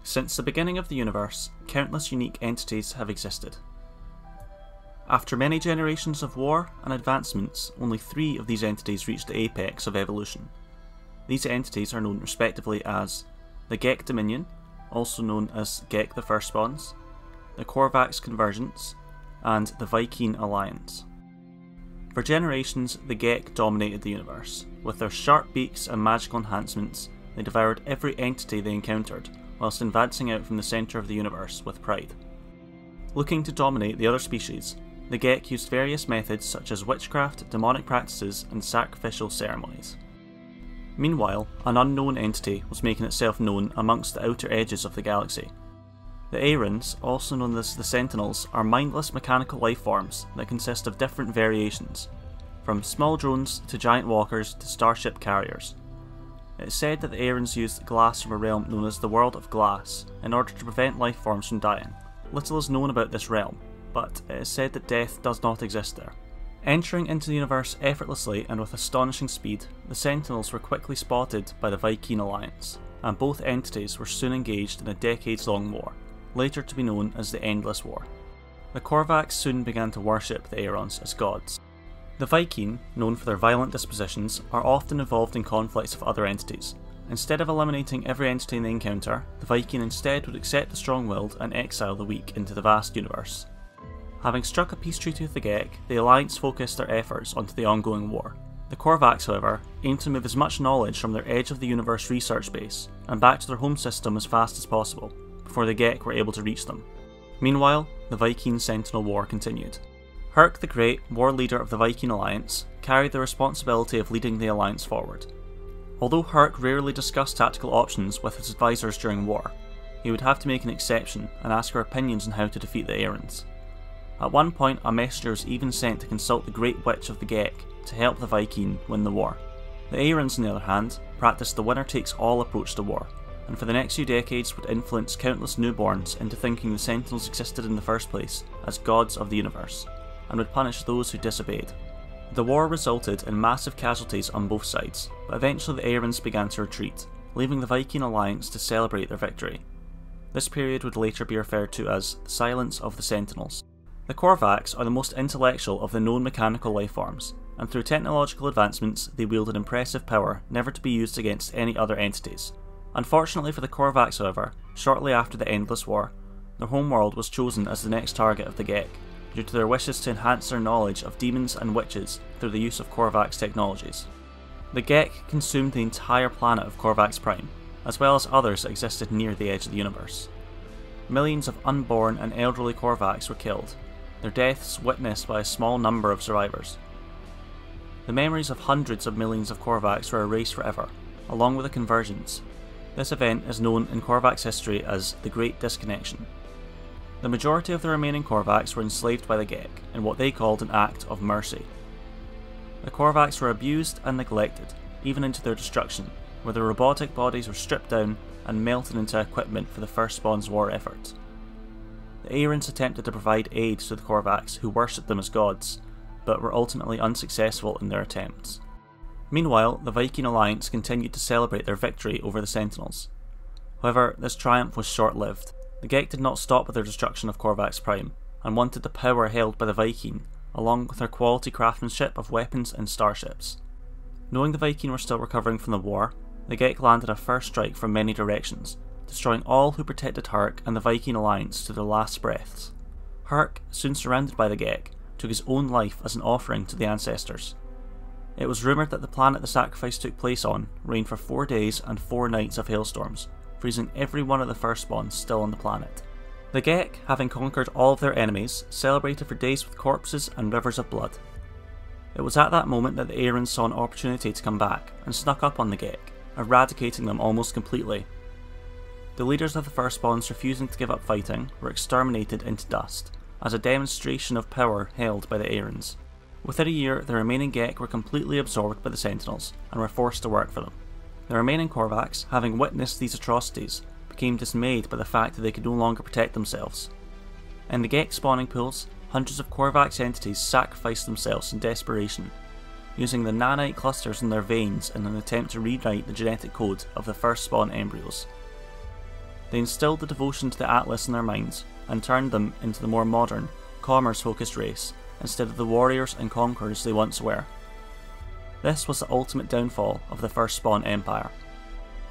Since the beginning of the universe, countless unique entities have existed. After many generations of war and advancements, only 3 of these entities reached the apex of evolution. These entities are known respectively as the Gek Dominion, also known as Gek the Firstspawns, the Korvax Convergence, and the Viking Alliance. For generations, the Gek dominated the universe. With their sharp beaks and magical enhancements, they devoured every entity they encountered, whilst advancing out from the centre of the universe with pride. Looking to dominate the other species, the Gek used various methods such as witchcraft, demonic practices, and sacrificial ceremonies. Meanwhile, an unknown entity was making itself known amongst the outer edges of the galaxy. The Aerons, also known as the Sentinels, are mindless mechanical lifeforms that consist of different variations, from small drones to giant walkers to starship carriers. It is said that the Aerons used glass from a realm known as the World of Glass in order to prevent lifeforms from dying. Little is known about this realm, but it is said that death does not exist there. Entering into the universe effortlessly and with astonishing speed, the Sentinels were quickly spotted by the Viking Alliance, and both entities were soon engaged in a decades-long war, later to be known as the Endless War. The Korvax soon began to worship the Aerons as gods. The Viking, known for their violent dispositions, are often involved in conflicts with other entities. Instead of eliminating every entity they encounter, the Viking instead would accept the strong-willed and exile the weak into the vast universe. Having struck a peace treaty with the Gek, the Alliance focused their efforts onto the ongoing war. The Korvax, however, aimed to move as much knowledge from their edge of the universe research base and back to their home system as fast as possible, before the Gek were able to reach them. Meanwhile, the Viking Sentinel War continued. Herc the Great, war leader of the Viking Alliance, carried the responsibility of leading the Alliance forward. Although Herc rarely discussed tactical options with his advisors during war, he would have to make an exception and ask for opinions on how to defeat the Aerons. At one point, a messenger was even sent to consult the Great Witch of the Gek to help the Viking win the war. The Aerons, on the other hand, practiced the winner-takes-all approach to war, and for the next few decades would influence countless newborns into thinking the Sentinels existed in the first place as gods of the universe, and would punish those who disobeyed. The war resulted in massive casualties on both sides, but eventually the Aerons began to retreat, leaving the Viking Alliance to celebrate their victory. This period would later be referred to as the Silence of the Sentinels. The Korvax are the most intellectual of the known mechanical lifeforms, and through technological advancements they wielded impressive power never to be used against any other entities. Unfortunately for the Korvax, however, shortly after the Endless War, their homeworld was chosen as the next target of the Gek, due to their wishes to enhance their knowledge of demons and witches through the use of Korvax technologies. The Gek consumed the entire planet of Korvax Prime, as well as others that existed near the edge of the universe. Millions of unborn and elderly Korvax were killed, their deaths witnessed by a small number of survivors. The memories of hundreds of millions of Korvax were erased forever, along with the convergence. This event is known in Korvax history as the Great Disconnection. The majority of the remaining Korvax were enslaved by the Gek in what they called an act of mercy. The Korvax were abused and neglected, even into their destruction, where their robotic bodies were stripped down and melted into equipment for the Firstspawns' war efforts. The Aerons attempted to provide aid to the Korvax, who worshipped them as gods, but were ultimately unsuccessful in their attempts. Meanwhile, the Viking Alliance continued to celebrate their victory over the Sentinels. However, this triumph was short-lived. The Gek did not stop with their destruction of Korvax Prime, and wanted the power held by the Viking, along with their quality craftsmanship of weapons and starships. Knowing the Viking were still recovering from the war, the Gek landed a first strike from many directions, destroying all who protected Herc and the Viking Alliance to their last breaths. Herc, soon surrounded by the Gek, took his own life as an offering to the ancestors. It was rumoured that the planet the sacrifice took place on rained for 4 days and 4 nights of hailstorms, freezing every one of the Firstspawns still on the planet. The Gek, having conquered all of their enemies, celebrated for days with corpses and rivers of blood. It was at that moment that the Aerons saw an opportunity to come back and snuck up on the Gek, eradicating them almost completely. The leaders of the Firstspawns refusing to give up fighting were exterminated into dust, as a demonstration of power held by the Aerons. Within a year, the remaining Gek were completely absorbed by the Sentinels and were forced to work for them. The remaining Korvax, having witnessed these atrocities, became dismayed by the fact that they could no longer protect themselves. In the Gek spawning pools, hundreds of Korvax entities sacrificed themselves in desperation, using the nanite clusters in their veins in an attempt to rewrite the genetic code of the first spawn embryos. They instilled the devotion to the Atlas in their minds and turned them into the more modern, commerce-focused race instead of the warriors and conquerors they once were. This was the ultimate downfall of the first spawn empire.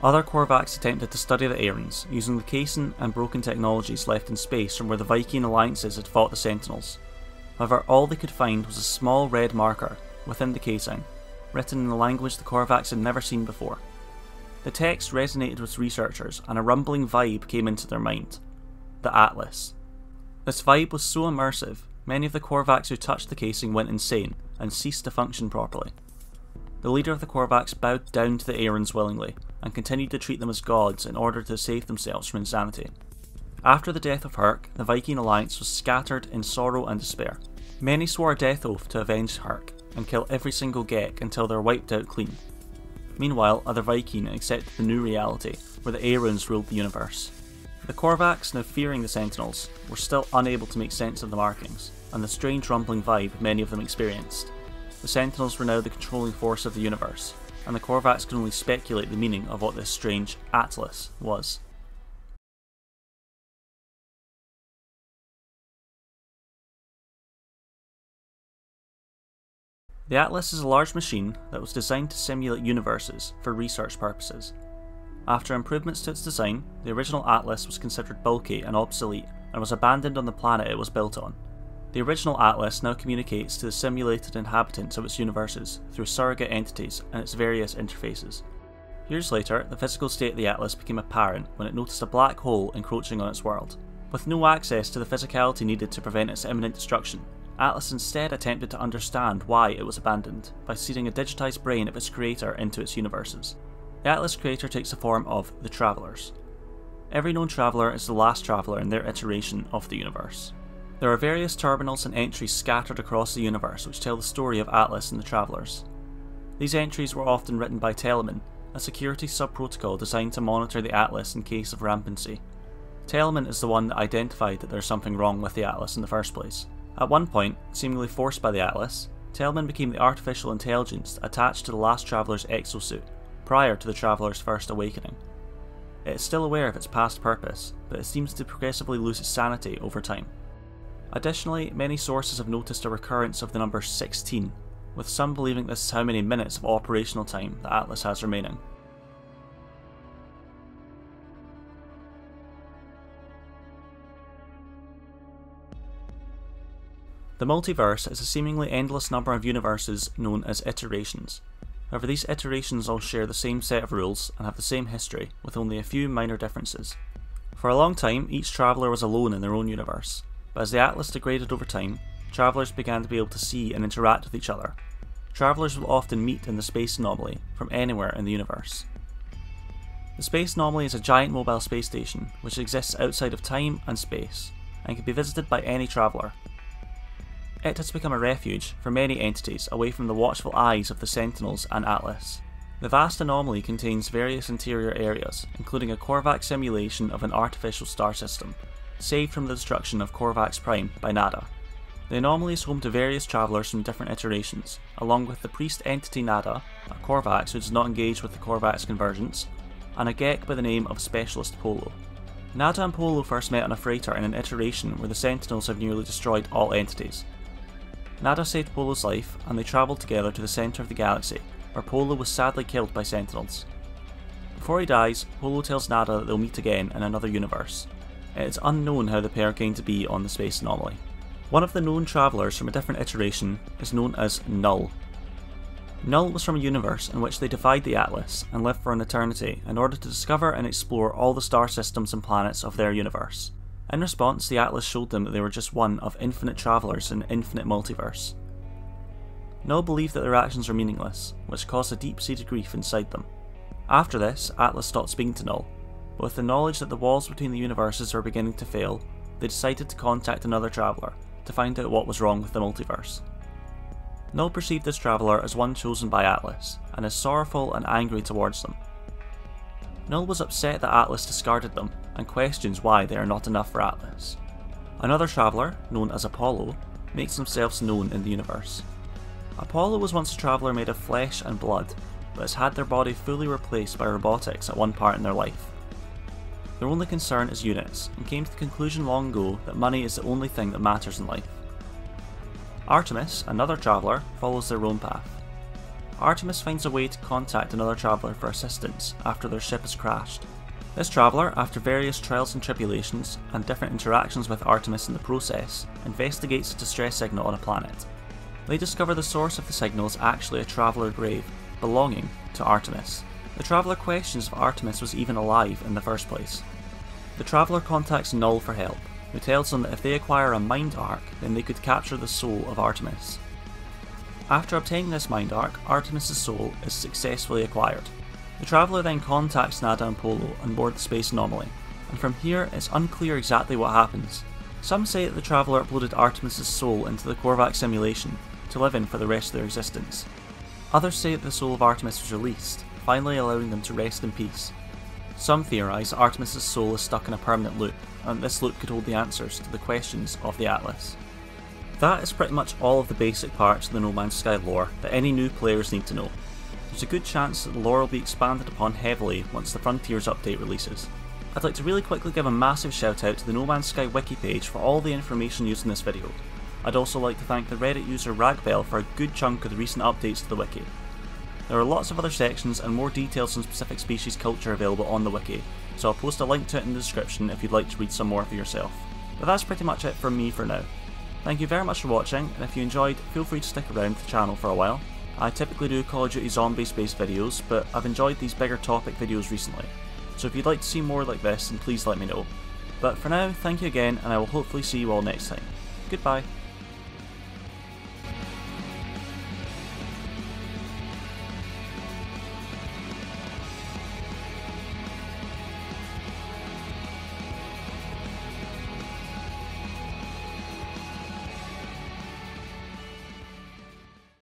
Other Korvax attempted to study the Aerons, using the caisson and broken technologies left in space from where the Viking alliances had fought the Sentinels. However, all they could find was a small red marker within the caisson, written in a language the Korvax had never seen before. The text resonated with researchers, and a rumbling vibe came into their mind: the Atlas. This vibe was so immersive, many of the Korvax who touched the casing went insane and ceased to function properly. The leader of the Korvax bowed down to the Aerons willingly, and continued to treat them as gods in order to save themselves from insanity. After the death of Herc, the Viking alliance was scattered in sorrow and despair. Many swore a death oath to avenge Herc, and kill every single Gek until they were wiped out clean. Meanwhile, other Viking accepted the new reality, where the Aerons ruled the universe. The Korvax, now fearing the Sentinels, were still unable to make sense of the markings, and the strange rumbling vibe many of them experienced. The Sentinels were now the controlling force of the universe, and the Korvax could only speculate the meaning of what this strange Atlas was. The Atlas is a large machine that was designed to simulate universes for research purposes. After improvements to its design, the original Atlas was considered bulky and obsolete and was abandoned on the planet it was built on. The original Atlas now communicates to the simulated inhabitants of its universes through surrogate entities and its various interfaces. Years later, the physical state of the Atlas became apparent when it noticed a black hole encroaching on its world. With no access to the physicality needed to prevent its imminent destruction, Atlas instead attempted to understand why it was abandoned by seeding a digitized brain of its creator into its universes. The Atlas creator takes the form of the Travelers. Every known traveller is the last traveller in their iteration of the universe. There are various terminals and entries scattered across the universe which tell the story of Atlas and the Travelers. These entries were often written by Telemann, a security sub-protocol designed to monitor the Atlas in case of rampancy. Telemann is the one that identified that there is something wrong with the Atlas in the first place. At one point, seemingly forced by the Atlas, Telemann became the artificial intelligence attached to the last Traveller's exosuit, prior to the Traveller's first awakening. It is still aware of its past purpose, but it seems to progressively lose its sanity over time. Additionally, many sources have noticed a recurrence of the number 16, with some believing this is how many minutes of operational time the Atlas has remaining. The Multiverse is a seemingly endless number of universes known as iterations. However, these iterations all share the same set of rules and have the same history, with only a few minor differences. For a long time, each traveller was alone in their own universe, but as the Atlas degraded over time, travellers began to be able to see and interact with each other. Travellers will often meet in the space anomaly from anywhere in the universe. The space anomaly is a giant mobile space station which exists outside of time and space, and can be visited by any traveller. It has become a refuge for many entities away from the watchful eyes of the Sentinels and Atlas. The vast anomaly contains various interior areas, including a Korvax simulation of an artificial star system, saved from the destruction of Korvax Prime by Nada. The anomaly is home to various travellers from different iterations, along with the priest entity Nada, a Korvax who does not engage with the Korvax convergence, and a Gek by the name of Specialist Polo. Nada and Polo first met on a freighter in an iteration where the Sentinels have nearly destroyed all entities. Nada saved Polo's life, and they travelled together to the centre of the galaxy, where Polo was sadly killed by Sentinels. Before he dies, Polo tells Nada that they'll meet again in another universe. It is unknown how the pair came to be on the space anomaly. One of the known travellers from a different iteration is known as Null. Null was from a universe in which they defied the Atlas and lived for an eternity in order to discover and explore all the star systems and planets of their universe. In response, the Atlas showed them that they were just one of infinite travellers in an infinite multiverse. Null believed that their actions were meaningless, which caused a deep-seated grief inside them. After this, Atlas stopped speaking to Null, but with the knowledge that the walls between the universes were beginning to fail, they decided to contact another traveller to find out what was wrong with the multiverse. Null perceived this traveller as one chosen by Atlas, and is sorrowful and angry towards them. Null was upset that Atlas discarded them, and questions why they are not enough for Atlas. Another traveller, known as Apollo, makes themselves known in the universe. Apollo was once a traveller made of flesh and blood, but has had their body fully replaced by robotics at one part in their life. Their only concern is units, and came to the conclusion long ago that money is the only thing that matters in life. Artemis, another traveller, follows their own path. Artemis finds a way to contact another traveller for assistance after their ship has crashed. This traveller, after various trials and tribulations, and different interactions with Artemis in the process, investigates a distress signal on a planet. They discover the source of the signal is actually a traveller grave, belonging to Artemis. The traveller questions if Artemis was even alive in the first place. The traveller contacts Null for help, who tells them that if they acquire a mind arc, then they could capture the soul of Artemis. After obtaining this mind arc, Artemis' soul is successfully acquired. The traveller then contacts Nada and Polo on board the space anomaly, and from here it's unclear exactly what happens. Some say that the traveller uploaded Artemis' soul into the Korvax simulation to live in for the rest of their existence. Others say that the soul of Artemis was released, finally allowing them to rest in peace. Some theorise that Artemis' soul is stuck in a permanent loop, and this loop could hold the answers to the questions of the Atlas. That is pretty much all of the basic parts of the No Man's Sky lore that any new players need to know. There's a good chance that the lore will be expanded upon heavily once the Frontiers update releases. I'd like to really quickly give a massive shout out to the No Man's Sky wiki page for all the information used in this video. I'd also like to thank the Reddit user Ragbell for a good chunk of the recent updates to the wiki. There are lots of other sections and more details on specific species culture available on the wiki, so I'll post a link to it in the description if you'd like to read some more for yourself. But that's pretty much it from me for now. Thank you very much for watching, and if you enjoyed, feel free to stick around the channel for a while. I typically do Call of Duty zombies based videos, but I've enjoyed these bigger topic videos recently, so if you'd like to see more like this then please let me know. But for now, thank you again, and I will hopefully see you all next time. Goodbye.